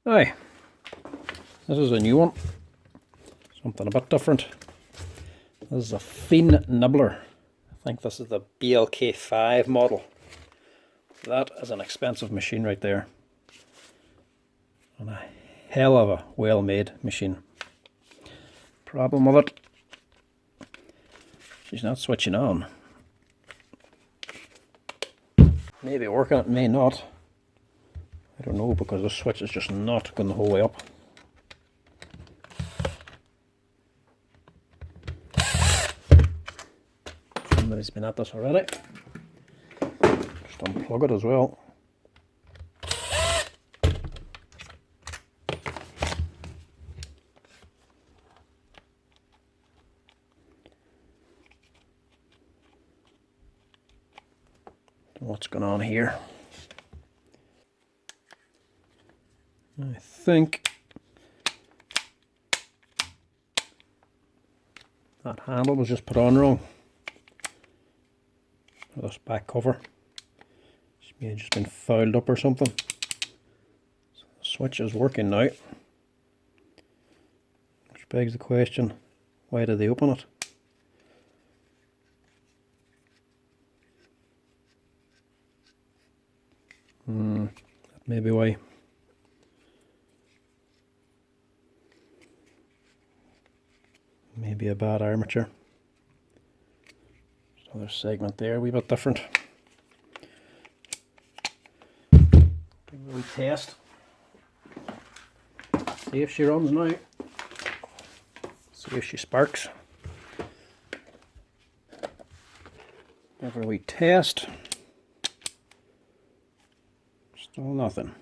Aye, this is a new one, something a bit different. This is a Fien nibbler. I think this is the BLK5 model. That is an expensive machine right there, and a hell of a well made machine. Problem with it, she's not switching on. Maybe working, it may not. I don't know, because the switch is just not going the whole way up. Somebody's been at this already. Just unplug it as well. What's going on here? I think that handle was just put on wrong. This back cover, it's may have just been fouled up or something. So the switch is working now, which begs the question, why did they open it? That may be why. Maybe a bad armature. Other segment there, a wee bit different. Give it a wee test. See if she runs now. See if she sparks. Give her a wee test. Still nothing.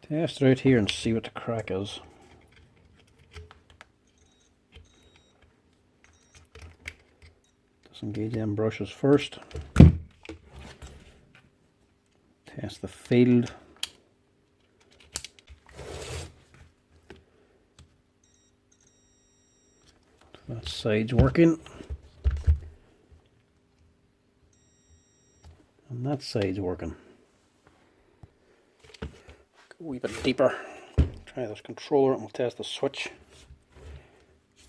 Test her out here and see what the crack is. Disengage them brushes first. Test the field. That side's working. And that side's working. A wee bit deeper. Try this controller and we'll test the switch.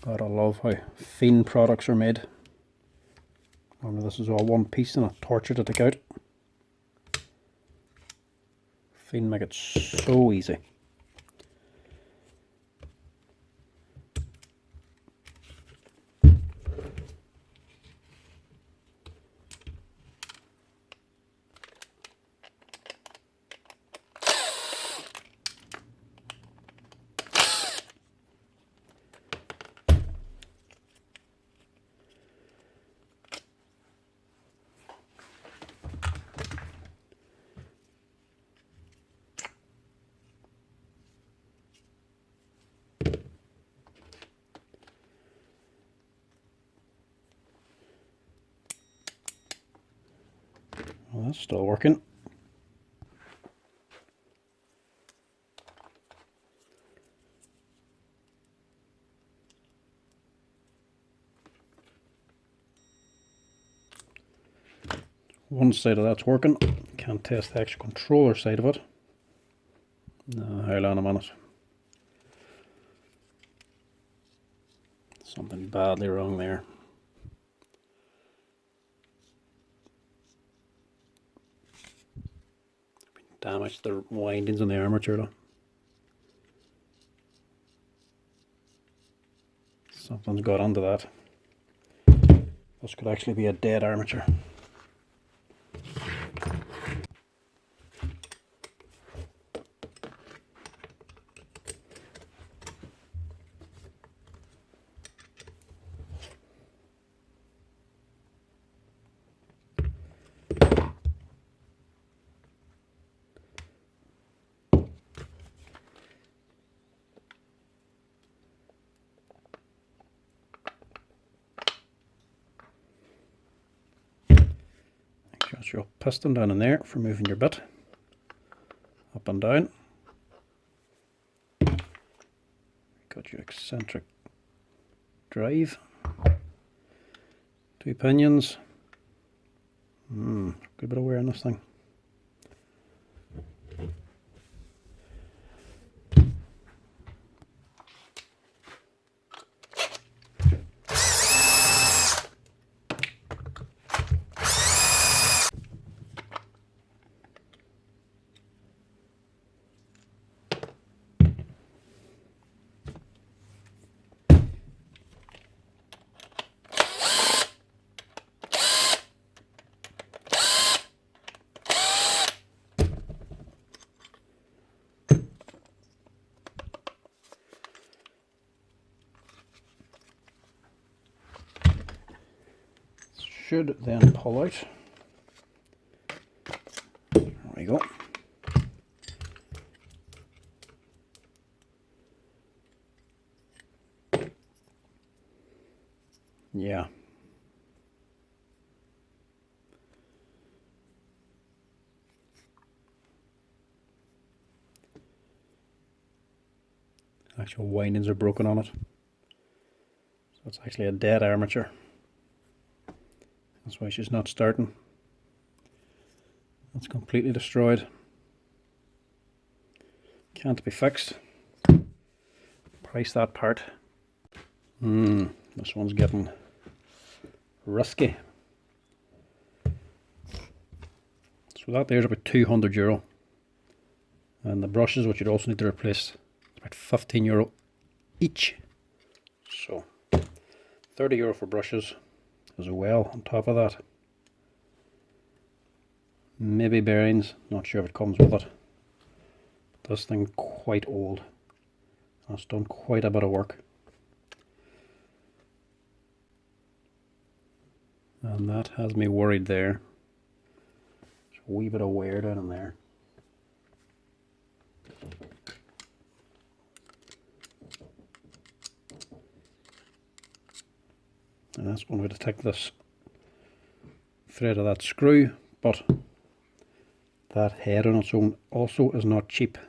God, I love how Fien products are made. Remember, this is all one piece and a torture to take out. Fien make it so easy. Well, that's still working. One side of that's working. Can't test the actual controller side of it. No, hold on a minute. Something badly wrong there. Damaged the windings on the armature though. Something's got onto that. This could actually be a dead armature. Got your piston down in there for moving your bit up and down. Got your eccentric drive, 2 pinions, Good bit of wear on this thing. Should then pull out. There we go. Yeah. Actual windings are broken on it. So it's actually a dead armature. That's why she's not starting. It's completely destroyed. Can't be fixed. Price that part. This one's getting risky. So that there's about €200. And the brushes, which you'd also need to replace, it's about €15 each. So €30 for brushes as well on top of that. Maybe bearings, not sure if it comes with it. But this thing's quite old. It's done quite a bit of work. And that has me worried there. There's a wee bit of wear down in there. And that's one way to take this thread of that screw, but that head on its own also is not cheap.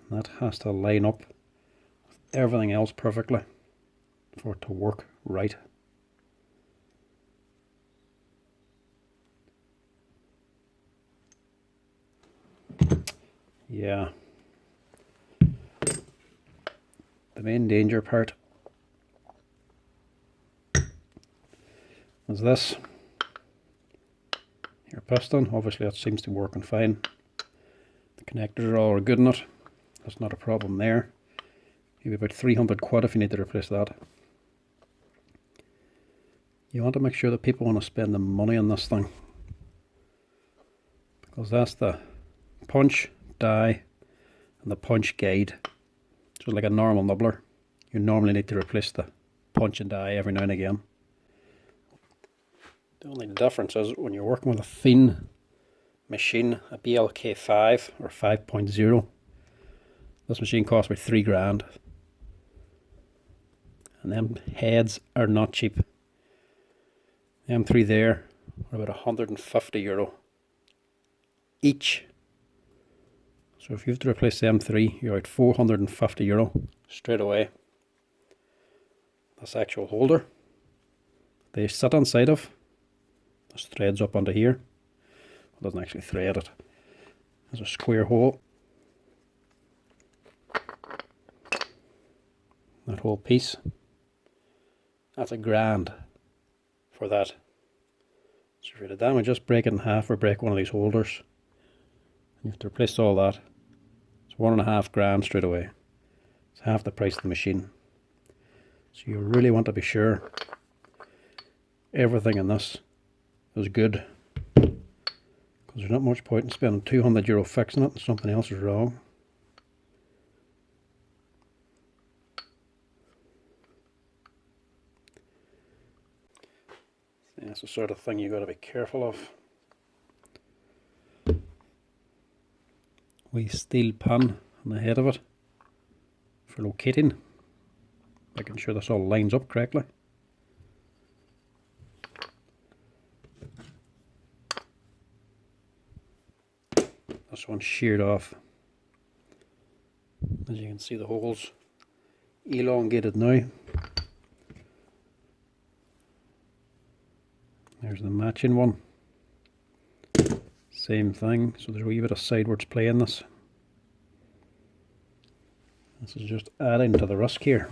And that has to line up with everything else perfectly for it to work right. Yeah. The main danger part is this. Your piston, obviously that seems to be working fine. The connectors are all good in it. That's not a problem there. Maybe about 300 quid if you need to replace that. You want to make sure that people want to spend the money on this thing, because that's the punch, die and the punch guide. So like a normal nibbler, you normally need to replace the punch and die every now and again. The only difference is when you're working with a Fien machine, a BLK5 or 5.0, this machine costs about £3 grand. And them heads are not cheap. Them three there are about €150 each. So if you have to replace them three, you're at €450 straight away. This actual holder they sit inside of, this threads up onto here. It doesn't actually thread it. There's a square hole. That whole piece, that's £1 for that. So if you're to damage, just break it in half or break one of these holders. You have to replace all that. It's £1.5 grand straight away. It's half the price of the machine. So you really want to be sure everything in this is good, because there's not much point in spending €200 fixing it and something else is wrong. That's the sort of thing you've got to be careful of. Wee steel pin on the head of it for locating, making sure this all lines up correctly. This one's sheared off. As you can see, the holes elongated now. There's the matching one. Same thing, so there's a wee bit of sidewards play in this. This is just adding to the rusk here.